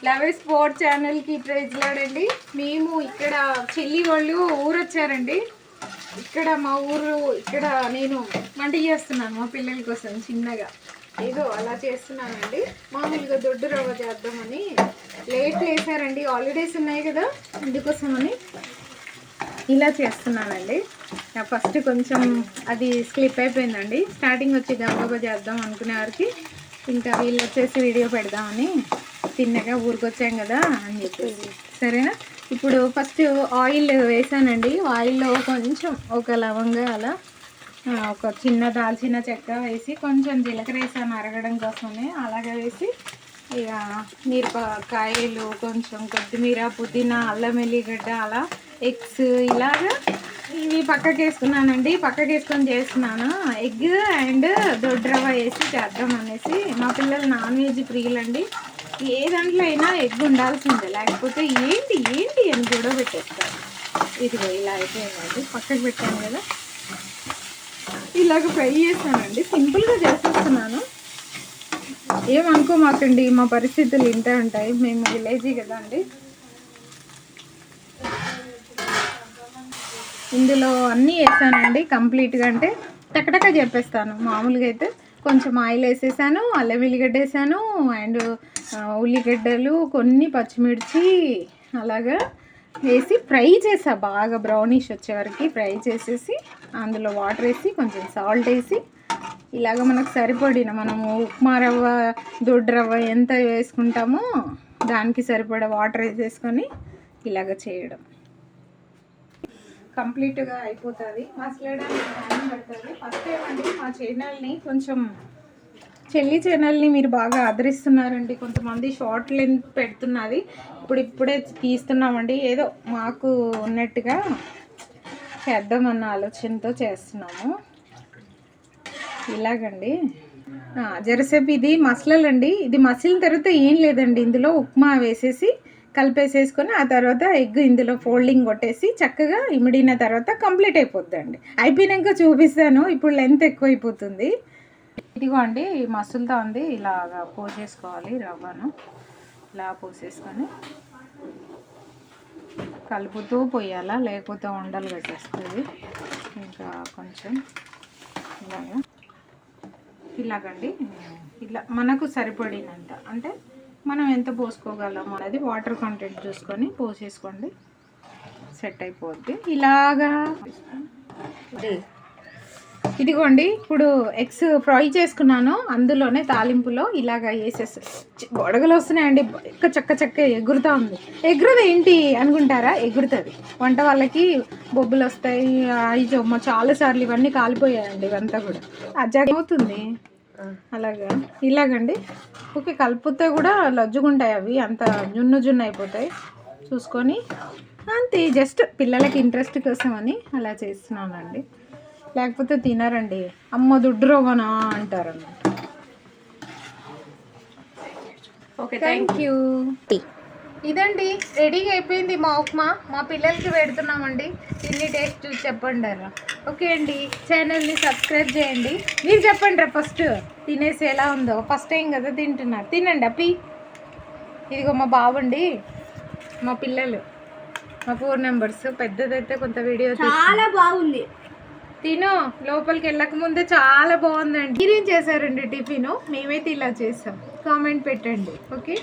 Love sport ఛానల్కి praise లాడండి. మేము ఇక్కడ చెల్లి వాళ్ళు ఊరు వచ్చారండి. ఇక్కడ మా ఊరు ఇక్కడ నేను వంట చేస్తున్నాను మా పిల్లల కోసం చిన్నగా ఏదో అలా చేస్తున్నానండి. మామూలుగా దొడ్డు రవ్వ చేద్దామని లేట్ వేసారండి, హాలిడేస్ ఉన్నాయి కదా అందుకోసమని ఇలా చేస్తున్నానండి. ఫస్ట్ కొంచెం అది స్లిప్ అయిపోయిందండి. స్టార్టింగ్ వచ్చి గబగబా చేద్దాం అనుకునే వారికి ఇంకా వీళ్ళు వచ్చేసి వీడియో పెడదామని తిన్నగా ఊరికొచ్చాం కదా అని చెప్పేసి సరేనా. ఇప్పుడు ఫస్ట్ ఆయిల్ వేసానండి. ఆయిల్లో కొంచెం ఒక లవంగా అలా ఒక చిన్న దాల్చిన చెక్క వేసి కొంచెం జీలకర్ర వేసాను అరగడం కోసమని. అలాగే వేసి ఇక మిరపకాయలు కొంచెం కొత్తిమీర పుదీనా అల్లం వెల్లిగడ్డ అలా ఎగ్స్ ఇలాగా ఇవి పక్కకి వేసుకున్నానండి. పక్కకి వేసుకొని చేస్తున్నాను. ఎగ్ అండ్ దొడ్డు రవ్వ వేసి చేద్దాం అనేసి. మా పిల్లలు నాన్ వెజ్ ప్రియులండి. ఏ దాంట్లో అయినా ఎగ్ ఉండాల్సిందే, లేకపోతే ఏంటి ఏంటి అని కూడా పెట్టేస్తారు. ఇదిగో ఇలా అయిపోయిందండి. పక్కకి పెట్టాను కదా, ఇలాగ ఫ్రై చేస్తానండి. సింపుల్గా చేసేస్తున్నాను, ఏమనుకోమాకండి. మా పరిస్థితులు ఇంతే ఉంటాయి, మేము విలేజీ కదా అండి. ఇందులో అన్నీ వేసానండి కంప్లీట్గా, అంటే టకటక చెప్పేస్తాను. మామూలుగా అయితే కొంచెం ఆయిల్ వేసేసాను, అల్లం వెల్లిగడ్డ వేసాను అండ్ ఉల్లిగడ్డలు కొన్ని పచ్చిమిర్చి అలాగా వేసి ఫ్రై చేసా. బాగా బ్రౌనిష్ వచ్చే వరకు ఫ్రై చేసేసి అందులో వాటర్ వేసి కొంచెం సాల్ట్ వేసి ఇలాగ మనకు సరిపడిన మనము ఉప్మా రవ్వ దొడ్డు రవ్వ ఎంత వేసుకుంటామో దానికి సరిపడా వాటర్ వేసేసుకొని ఇలాగ చేయడం కంప్లీట్గా అయిపోతుంది. మసలడానికి టైం పడుతుంది. ఫస్ట్ ఏమండి మా ఛానల్ని కొంచెం చెల్లి ఛానల్ని మీరు బాగా ఆదరిస్తున్నారండి. కొంతమంది షార్ట్ లెంత్ పెడుతున్నది, ఇప్పుడే తీస్తున్నామండి. ఏదో మాకు ఉన్నట్టుగా చేద్దామన్న ఆలోచనతో చేస్తున్నాము. ఇలాగండి జరసేపు ఇది మసలండి. ఇది మసిలిన తర్వాత ఏం లేదండి, ఇందులో ఉప్మా వేసేసి కలిపేసేసుకొని ఆ తర్వాత ఎగ్ ఇందులో ఫోల్డింగ్ కొట్టేసి చక్కగా ఇమిడిన తర్వాత కంప్లీట్ అయిపోద్దండి. అయిపోయినాక చూపిస్తాను, ఇప్పుడు లెంత్ ఎక్కువ అయిపోతుంది. ఇదిగో అండి మసులుతా ఉంది. ఇలాగా పోసేసుకోవాలి రవ్వను. ఇలా పోసేసుకొని కలుపుతూ పోయాలా, లేకపోతే ఉండలు కట్టేస్తుంది. ఇంకా కొంచెం ఇలాగండి, ఇలా మనకు సరిపడినంత, అంటే మనం ఎంత పోసుకోగలం అనేది వాటర్ కంటెంట్ చూసుకొని పోసేసుకోండి, సెట్ అయిపోద్ది. ఇలాగా ఇదిగోండి ఇప్పుడు ఎగ్స్ ఫ్రై చేసుకున్నాను, అందులోనే తాలింపులో ఇలాగ వేసేసి గొడగలు వస్తున్నాయండి. చక్క ఎగురుతూ ఉంది. ఎగురుది ఏంటి అనుకుంటారా, ఎగురుతుంది. వంట వాళ్ళకి బొబ్బులు వస్తాయి. అయ్యమ్మ చాలాసార్లు ఇవన్నీ కాలిపోయాయండి, ఇవంతా కూడా అజ్జాగవుతుంది. అలాగా ఇలాగండి ఓకే. కలిపితే కూడా లజ్జుకుంటాయి అవి, అంత జున్ను అయిపోతాయి. చూసుకొని అంతే, జస్ట్ పిల్లలకి ఇంట్రెస్ట్ కోసం అని అలా చేస్తున్నానండి. లేకపోతే తినరండి. అమ్మ దొడ్డు రవ్వనా అంటారన్నమాట. Okay, thank you. ఇదండి రెడీగా అయిపోయింది మా ఉప్మా. మా పిల్లలకి పెడుతున్నామండి. తిని టేస్ట్ చూసి చెప్పండి రా. ఓకే అండి, ఛానల్ని సబ్స్క్రైబ్ చేయండి. మీరు చెప్పండి రా ఫస్ట్ తినేసి ఎలా ఉందో. ఫస్ట్ టైం కదా తింటున్నారు, తినండి అప్పి. ఇదిగో మా బాబండి, మా పిల్లలు మా 4 మెంబర్స్. పెద్దదైతే కొంత వీడియో చాలా బాగుంది. తిను లోపలికి వెళ్ళక ముందే చాలా బాగుందండి. మీరేం చేశారండి టిఫిన్? మేమైతే ఇలా చేసాం. కామెంట్ పెట్టండి. ఓకే.